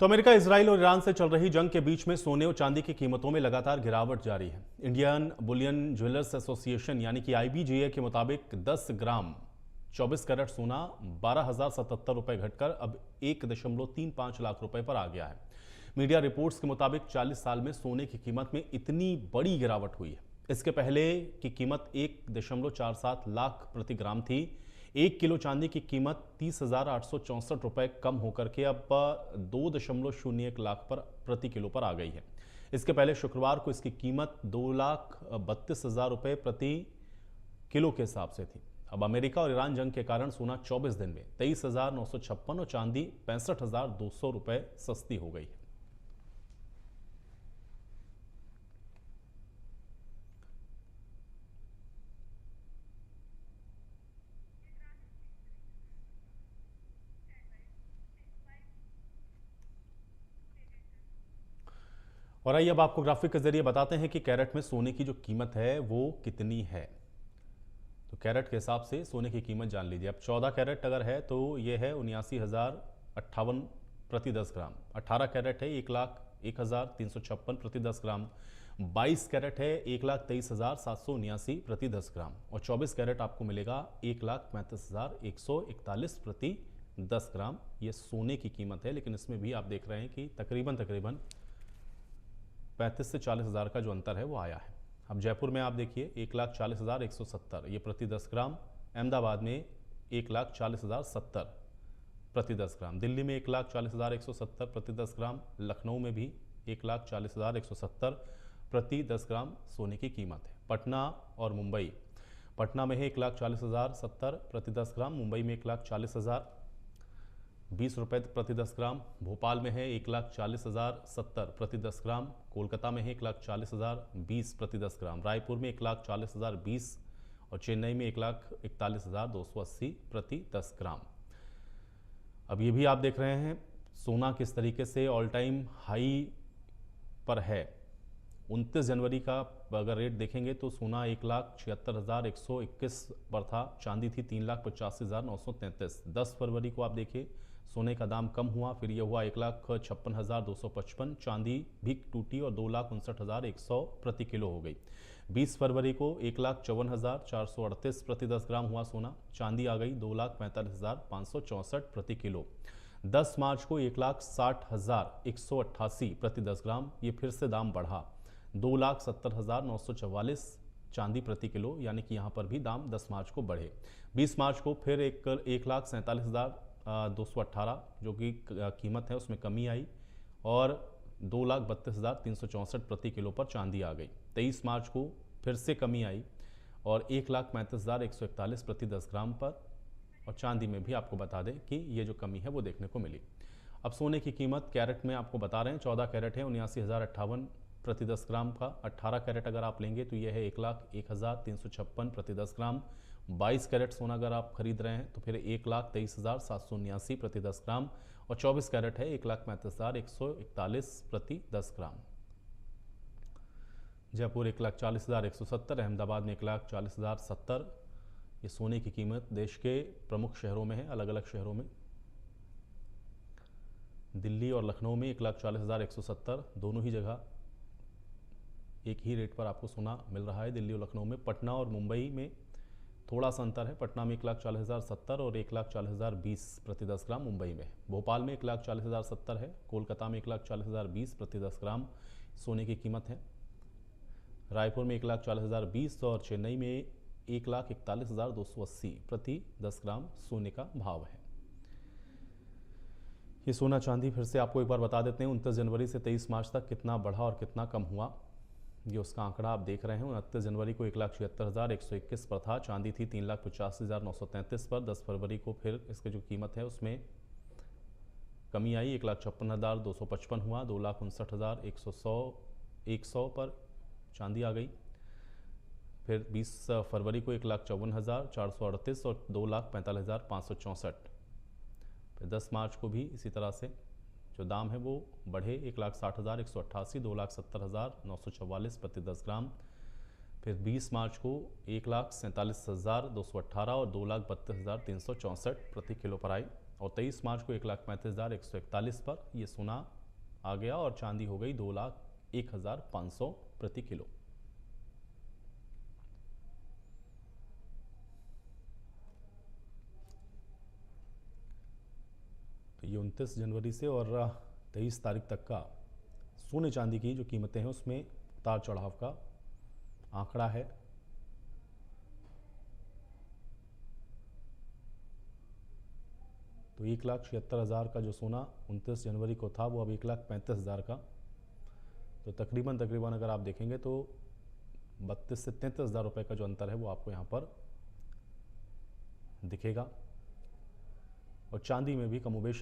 तो America, Israel और Iran से चल रही जंग के बीच में सोने और चांदी की कीमतों में लगातार गिरावट जारी है। इंडियन बुलियन ज्वेलर्स एसोसिएशन यानी कि आईबीजेए के मुताबिक 10 ग्राम 24 कैरेट सोना 12,077 रुपए घटकर अब 1.35 लाख रुपए पर आ गया है। मीडिया रिपोर्ट्स के मुताबिक 40 साल में सोने की कीमत में इतनी बड़ी गिरावट हुई है। इसके पहले की कीमत 1.47 लाख प्रति ग्राम थी। 1 किलो चांदी की कीमत 30,864 रुपए कम होकर के अब 2.01 लाख पर प्रति किलो पर आ गई है। इसके पहले शुक्रवार को इसकी कीमत 2,32,000 रुपए प्रति किलो के हिसाब से थी। अब अमेरिका और ईरान जंग के कारण सोना 24 दिन में 23,956 और चांदी 65,200 रुपए सस्ती हो गई है। और आइए अब आपको ग्राफिक के जरिए बताते हैं कि कैरेट में सोने की जो कीमत है वो कितनी है। तो कैरेट के हिसाब से सोने की कीमत जान लीजिए। अब 14 कैरेट अगर है तो ये है 79,058 प्रति 10 ग्राम। 18 कैरेट है 1,01,356 प्रति 10 ग्राम। 22 कैरेट है 1,23,779 प्रति 10 ग्राम। और 24 कैरेट आपको मिलेगा 1,35,141 प्रति 10 ग्राम। ये सोने की कीमत है, लेकिन इसमें भी आप देख रहे हैं कि तकरीबन 35 से 40 हज़ार का जो अंतर है वो आया है। अब जयपुर में आप देखिए 1,40,170 ये प्रति 10 ग्राम। अहमदाबाद में 1,40,070 प्रति 10 ग्राम। दिल्ली में 1,40,170 प्रति 10 ग्राम। लखनऊ में भी 1,40,170 प्रति 10 ग्राम सोने की कीमत है। पटना और मुंबई, पटना में है 1,40,070 प्रति 10 ग्राम। मुंबई में 1,40,020 रुपये प्रति 10 ग्राम। भोपाल में है 1,40,070 प्रति 10 ग्राम। कोलकाता में है 1,40,020 प्रति 10 ग्राम। रायपुर में 1,40,020 और चेन्नई में 1,41,280 प्रति 10 ग्राम। अब ये भी आप देख रहे हैं सोना किस तरीके से ऑल टाइम हाई पर है। 29 जनवरी का अगर रेट देखेंगे तो सोना 1,76,121 पर था। चांदी थी 3,85,933। 10 फरवरी को आप देखिए सोने का दाम कम हुआ, फिर यह हुआ 1,56,255। चांदी भी टूटी और 2,59,100 प्रति किलो हो गई। 20 फरवरी को 1,54,438 प्रति 10 ग्राम हुआ सोना। चांदी आ गई 2,45,564 प्रति किलो। 10 मार्च को 1,60,188 प्रति 10 ग्राम। ये फिर से दाम बढ़ा 2,70,944 चांदी प्रति किलो, यानी कि यहाँ पर भी दाम 10 मार्च को बढ़े। 20 मार्च को फिर 1,47,218 जो कि कीमत है उसमें कमी आई और 2,32,364 प्रति किलो पर चांदी आ गई। 23 मार्च को फिर से कमी आई और 1,35,141 प्रति 10 ग्राम पर। और चांदी में भी आपको बता दें कि ये जो कमी है वो देखने को मिली। अब सोने की कीमत कैरेट में आपको बता रहे हैं। 14 कैरेट है 79,058 प्रति 10 ग्राम का। 18 कैरेट अगर आप लेंगे तो यह है 1,01,356 प्रति 10 ग्राम। 22 कैरेट सोना अगर आप खरीद रहे हैं तो फिर 1,23,779 प्रति 10 ग्राम। और 24 कैरेट है 1,35,141 प्रति 10 ग्राम। जयपुर 1,40,170, अहमदाबाद में 1,40,070। ये सोने की कीमत देश के प्रमुख शहरों में है, अलग अलग शहरों में। दिल्ली और लखनऊ में 1,40,170 दोनों ही जगह एक ही रेट पर आपको सोना मिल रहा है, दिल्ली और लखनऊ में। पटना और मुंबई में थोड़ा सा अंतर है। पटना में 1,40,070 और 1,40,020 प्रति 10 ग्राम मुंबई में। भोपाल में 1,40,070 है। कोलकाता में 1,40,020 प्रति 10 ग्राम सोने की कीमत है। रायपुर में 1,40,020 और चेन्नई में 1,41,280 प्रति 10 ग्राम सोने का भाव है। ये सोना चांदी फिर से आपको एक बार बता देते हैं 29 जनवरी से 23 मार्च तक कितना बढ़ा और कितना कम हुआ। ये उसका आंकड़ा आप देख रहे हैं। 29 जनवरी को 1,76,121 पर था। चांदी थी 3,85,933 पर। 10 फरवरी को फिर इसकी जो कीमत है उसमें कमी आई, 1,56,255 हुआ। 2,59,100 पर चांदी आ गई। फिर 20 फरवरी को 1,54,438 और 2,45,564। फिर 10 मार्च को भी इसी तरह से जो दाम है वो बढ़े, 1,60,188, 2,70,944 प्रति 10 ग्राम। फिर 20 मार्च को 1,47,218 और 2,32,364 प्रति किलो पर आई। और 23 मार्च को 1,35,141 पर ये सोना आ गया और चांदी हो गई 2,01,500 प्रति किलो। तो ये 29 जनवरी से और 23 तारीख तक का सोने चांदी की जो कीमतें हैं उसमें उतार चढ़ाव का आंकड़ा है। तो 1,76,000 का जो सोना 29 जनवरी को था वो अब 1,35,000 का, तो तकरीबन अगर आप देखेंगे तो 32 से 33,000 रुपये का जो अंतर है वो आपको यहाँ पर दिखेगा। और चांदी में भी कमोबेश